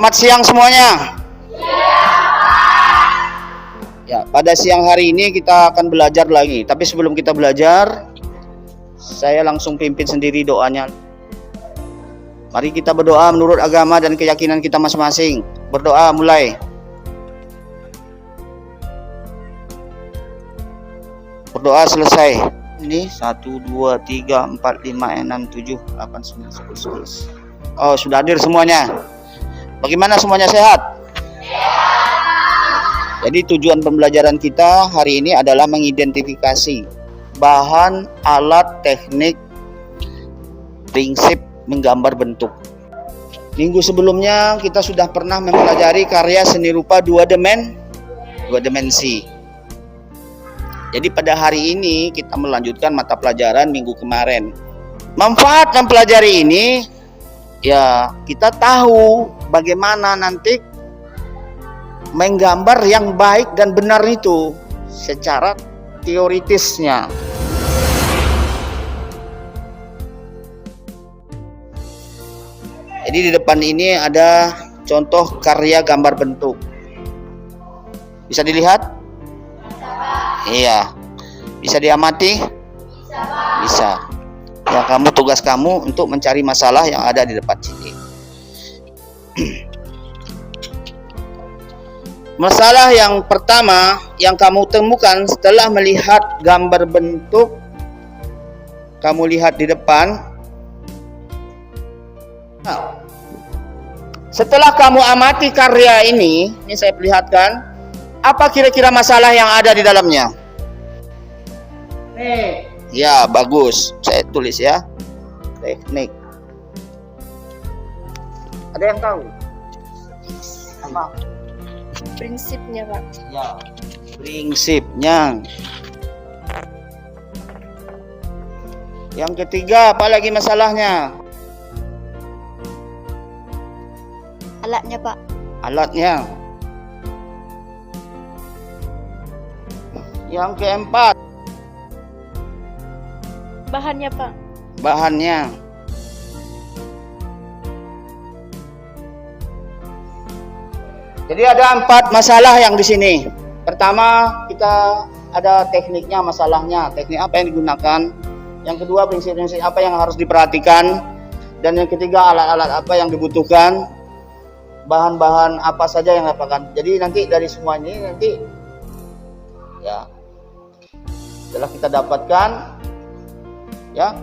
Selamat siang semuanya. Ya, pada siang hari ini kita akan belajar lagi. Tapi sebelum kita belajar, saya langsung pimpin sendiri doanya. Mari kita berdoa menurut agama dan keyakinan kita masing-masing. Berdoa mulai. Berdoa selesai. Ini 1, 2, 3, 4, 5, 6, 7, 8, 9, 10, 11. Oh, sudah hadir semuanya. Bagaimana semuanya sehat? Jadi tujuan pembelajaran kita hari ini adalah mengidentifikasi bahan, alat, teknik, prinsip menggambar bentuk. Minggu sebelumnya kita sudah pernah mempelajari karya seni rupa dua dimensi. Jadi pada hari ini kita melanjutkan mata pelajaran minggu kemarin. Manfaat mempelajari ini, ya kita tahu bagaimana nanti menggambar yang baik dan benar itu secara teoritisnya. Jadi di depan ini ada contoh karya gambar bentuk. Bisa dilihat? Iya. Bisa diamati? Bisa. Ya, tugas kamu untuk mencari masalah yang ada di depan sini. Masalah yang pertama yang kamu temukan setelah melihat gambar bentuk, kamu lihat di depan. Nah, setelah kamu amati karya ini saya perlihatkan, apa kira-kira masalah yang ada di dalamnya? Nih. Ya, bagus. Saya tulis ya. Teknik. Ada yang tahu? Apa? Prinsipnya, Pak. Ya, prinsipnya. Yang ketiga, apa lagi masalahnya? Alatnya, Pak. Alatnya. Yang keempat, Bahannya, Pak. bahannya. Jadi ada 4 masalah yang di sini. Pertama, kita ada tekniknya, masalahnya, teknik apa yang digunakan. Yang kedua, prinsip-prinsip apa yang harus diperhatikan. Dan yang ketiga, alat-alat apa yang dibutuhkan. Bahan-bahan apa saja yang dipakai. Jadi nanti dari semua ini nanti ya setelah kita dapatkan ya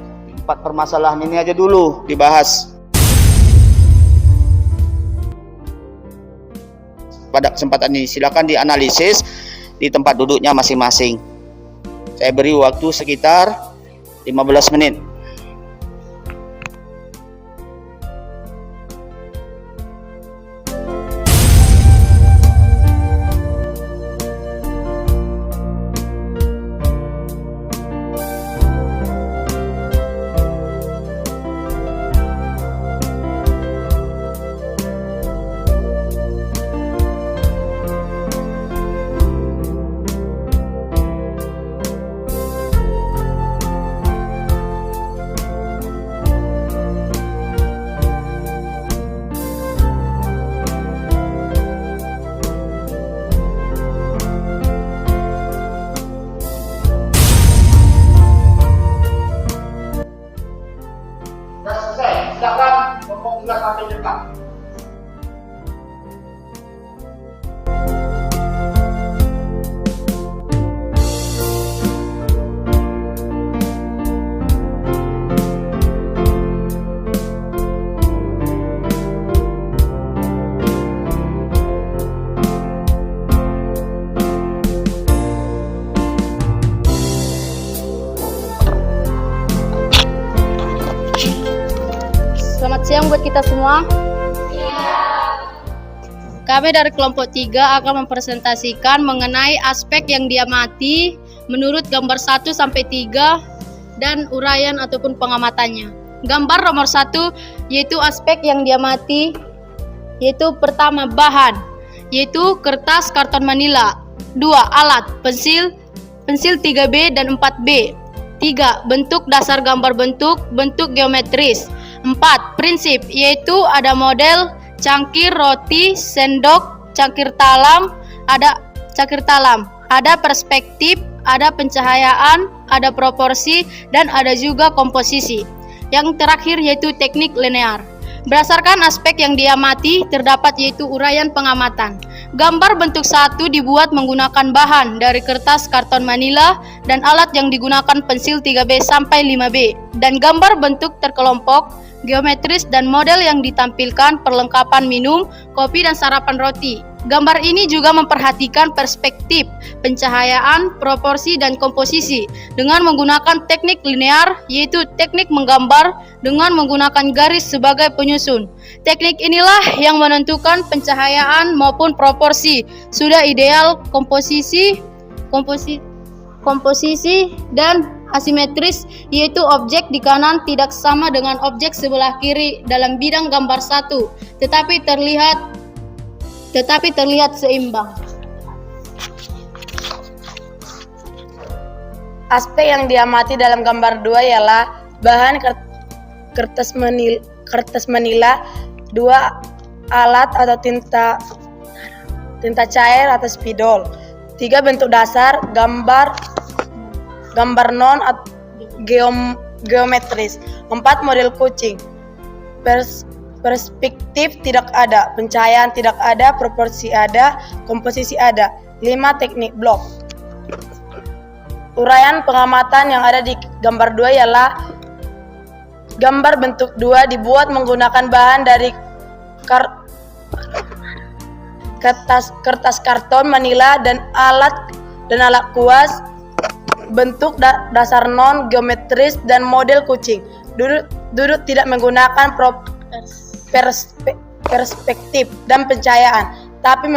4 permasalahan ini aja dulu dibahas. Pada kesempatan ini silakan dianalisis di tempat duduknya masing-masing. Saya beri waktu sekitar 15 menit. Silakan ngomong sampai depan. Selamat siang buat kita semua. Kami dari kelompok 3 akan mempresentasikan mengenai aspek yang diamati menurut gambar 1 sampai 3 dan uraian ataupun pengamatannya. Gambar nomor 1 yaitu aspek yang diamati, yaitu pertama bahan, yaitu kertas karton manila. 2. Alat, pensil 3B dan 4B. 3. Bentuk dasar gambar bentuk geometris. 4. Prinsip, yaitu ada model cangkir roti, sendok, cangkir talam, ada perspektif, ada pencahayaan, ada proporsi, dan ada juga komposisi. Yang terakhir yaitu teknik linear. Berdasarkan aspek yang diamati, terdapat yaitu uraian pengamatan. Gambar bentuk 1 dibuat menggunakan bahan dari kertas karton manila dan alat yang digunakan pensil 3B sampai 5B. Dan gambar bentuk terkelompok, geometris dan model yang ditampilkan perlengkapan minum, kopi dan sarapan roti. Gambar ini juga memperhatikan perspektif, pencahayaan, proporsi, dan komposisi dengan menggunakan teknik linear, yaitu teknik menggambar dengan menggunakan garis sebagai penyusun. Teknik inilah yang menentukan pencahayaan maupun proporsi, sudah ideal komposisi dan asimetris, yaitu objek di kanan tidak sama dengan objek sebelah kiri dalam bidang gambar 1, tetapi terlihat seimbang. Aspek yang diamati dalam gambar 2 ialah bahan kertas manila, 2 alat atau tinta cair atau spidol, 3 bentuk dasar, gambar non geometris, 4 model kucing, perspektif tidak ada, pencahayaan tidak ada, proporsi ada, komposisi ada, 5 teknik blok. Uraian pengamatan yang ada di gambar 2 ialah gambar bentuk 2 dibuat menggunakan bahan dari kertas karton manila dan alat kuas, bentuk dasar non geometris dan model kucing. Duduk tidak menggunakan perspektif dan pencahayaan, tapi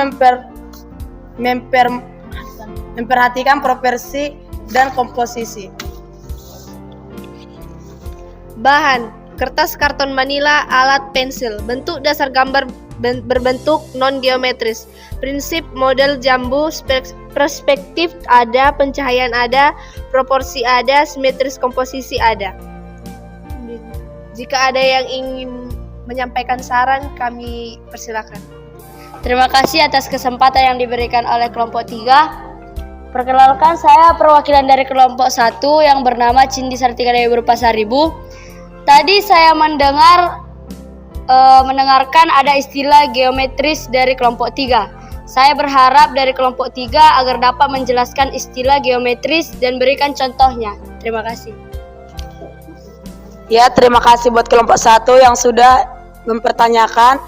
memperhatikan proporsi dan komposisi. Bahan: kertas karton manila, alat pensil. Bentuk dasar gambar berbentuk non-geometris. Prinsip model jambu, perspektif ada, pencahayaan ada, proporsi ada, simetris komposisi ada. Jika ada yang ingin menyampaikan saran, kami persilakan. Terima kasih atas kesempatan yang diberikan oleh kelompok 3. Perkenalkan, saya perwakilan dari kelompok 1 yang bernama Cindi Sartika Dewi Pasaribu. Tadi saya mendengarkan ada istilah geometris dari kelompok 3. Saya berharap dari kelompok 3 agar dapat menjelaskan istilah geometris dan berikan contohnya. Terima kasih. Ya, terima kasih buat kelompok 1 yang sudah mempertanyakan.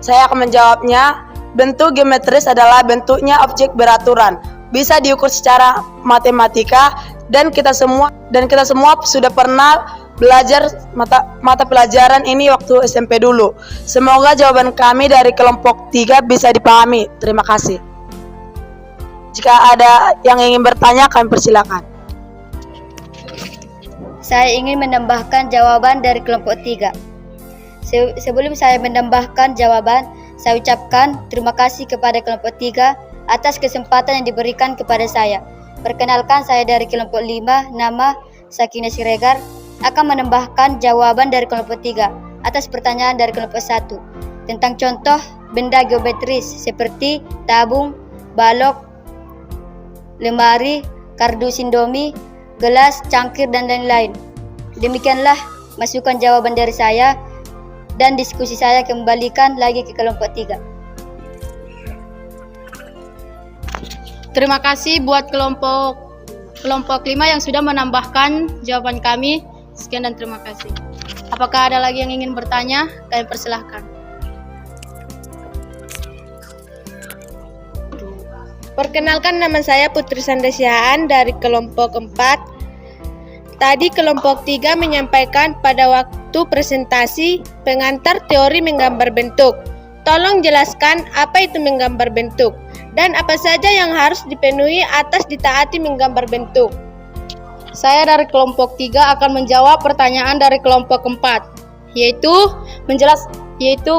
Saya akan menjawabnya. Bentuk geometris adalah bentuknya objek beraturan, bisa diukur secara matematika, dan kita semua sudah pernah belajar mata pelajaran ini waktu SMP dulu. Semoga jawaban kami dari kelompok 3 bisa dipahami. Terima kasih. Jika ada yang ingin bertanya, kami persilakan. Saya ingin menambahkan jawaban dari kelompok 3. Sebelum saya menambahkan jawaban, saya ucapkan terima kasih kepada kelompok 3 atas kesempatan yang diberikan kepada saya. Perkenalkan, saya dari kelompok 5, nama Sakina Siregar, akan menambahkan jawaban dari kelompok 3 atas pertanyaan dari kelompok 1 tentang contoh benda geometris seperti tabung, balok, lemari, kardus Indomie, gelas, cangkir, dan lain-lain. Demikianlah masukan jawaban dari saya, dan diskusi saya kembalikan lagi ke kelompok 3. Terima kasih buat kelompok 5 yang sudah menambahkan jawaban kami. Sekian dan terima kasih. Apakah ada lagi yang ingin bertanya? Kami persilahkan. Perkenalkan, nama saya Putri Sandasiaan dari kelompok 4. Tadi kelompok 3 menyampaikan pada waktu presentasi pengantar teori menggambar bentuk. Tolong jelaskan apa itu menggambar bentuk dan apa saja yang harus dipenuhi atas ditaati menggambar bentuk. Saya dari kelompok 3 akan menjawab pertanyaan dari kelompok 4, yaitu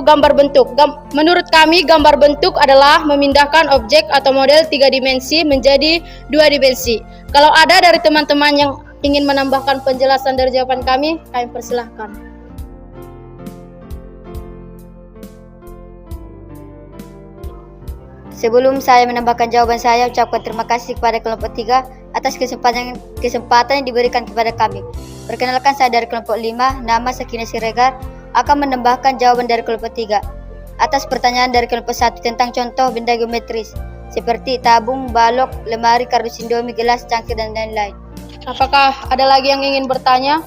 gambar bentuk. Menurut kami, gambar bentuk adalah memindahkan objek atau model 3 dimensi menjadi 2 dimensi. Kalau ada dari teman-teman yang ingin menambahkan penjelasan dari jawaban kami persilahkan. Sebelum saya menambahkan jawaban saya, ucapkan terima kasih kepada kelompok 3 atas kesempatan yang diberikan kepada kami. Perkenalkan, saya dari kelompok 5, nama Sakina Siregar, akan menambahkan jawaban dari kelompok 3 atas pertanyaan dari kelompok 1 tentang contoh benda geometris seperti tabung, balok, lemari, kardus Indomie, gelas, cangkir, dan lain-lain. Apakah ada lagi yang ingin bertanya?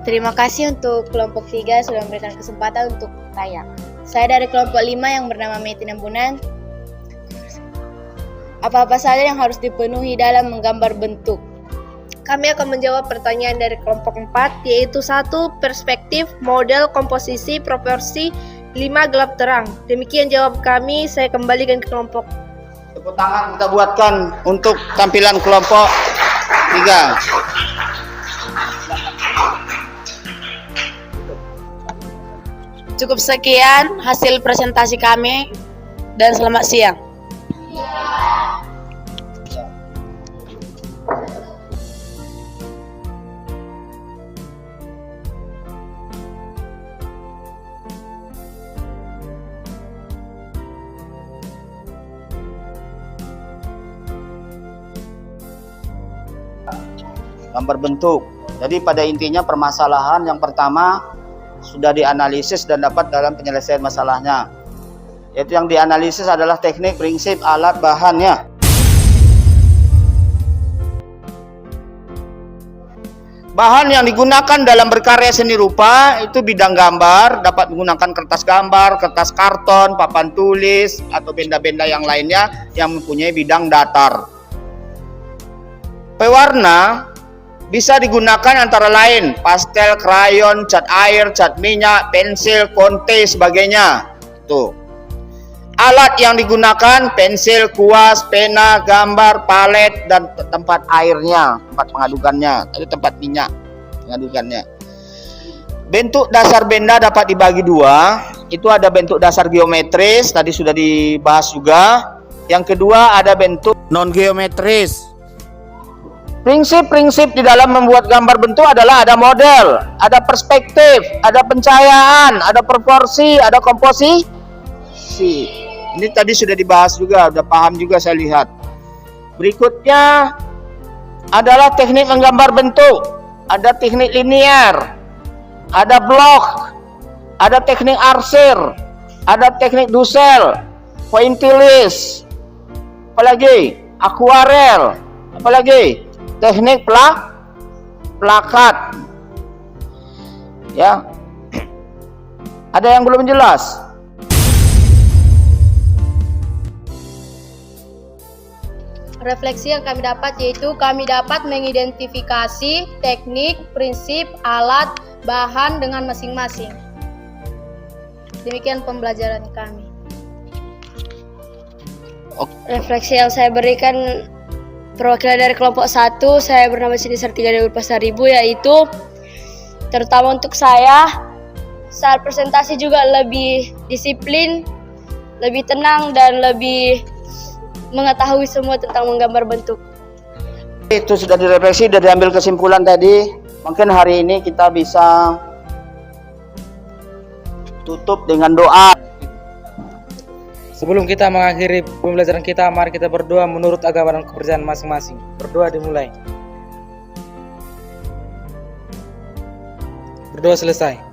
Terima kasih untuk kelompok 3 sudah memberikan kesempatan untuk tanya. Saya dari kelompok 5 yang bernama Meti Nambunan. Apa-apa saja yang harus dipenuhi dalam menggambar bentuk? Kami akan menjawab pertanyaan dari kelompok 4, yaitu 1. Perspektif, model, komposisi, proporsi, 5. Gelap terang. Demikian jawab kami, saya kembalikan ke kelompok. Tepuk tangan kita buatkan untuk tampilan kelompok 3. Cukup sekian hasil presentasi kami dan selamat siang. Gambar bentuk. Jadi pada intinya permasalahan yang pertama sudah dianalisis dan dapat dalam penyelesaian masalahnya. Yaitu yang dianalisis adalah teknik, prinsip, alat, bahannya. Bahan yang digunakan dalam berkarya seni rupa itu bidang gambar, dapat menggunakan kertas gambar, kertas karton, papan tulis, atau benda-benda yang lainnya yang mempunyai bidang datar. Pewarna bisa digunakan antara lain pastel, krayon, cat air, cat minyak, pensil, konte, sebagainya. Tuh. Alat yang digunakan pensil, kuas, pena, gambar, palet, dan tempat airnya, tempat pengadukannya, atau tempat minyak pengadukannya. Bentuk dasar benda dapat dibagi dua. Itu ada bentuk dasar geometris, tadi sudah dibahas juga. Yang kedua ada bentuk non geometris. Prinsip-prinsip di dalam membuat gambar bentuk adalah ada model, ada perspektif, ada pencahayaan, ada proporsi, ada komposisi. Ini tadi sudah dibahas juga, sudah paham juga saya lihat. Berikutnya adalah teknik menggambar bentuk. Ada teknik linear, ada blok, ada teknik arsir, ada teknik dusel, pointillis, apalagi akuarel, apalagi teknik plakat. Ya. Ada yang belum jelas? Refleksi yang kami dapat yaitu kami dapat mengidentifikasi teknik, prinsip, alat, bahan dengan masing-masing. Demikian pembelajaran kami. Refleksi yang saya berikan perwakilan dari kelompok 1, saya bernama Sinisar 3000 yaitu terutama untuk saya saat presentasi juga lebih disiplin, lebih tenang dan lebih mengetahui semua tentang menggambar bentuk. Itu sudah direfleksi, sudah diambil kesimpulan tadi. Mungkin hari ini kita bisa tutup dengan doa. Sebelum kita mengakhiri pembelajaran kita, mari kita berdoa menurut agama dan kepercayaan masing-masing. Berdoa dimulai. Berdoa selesai.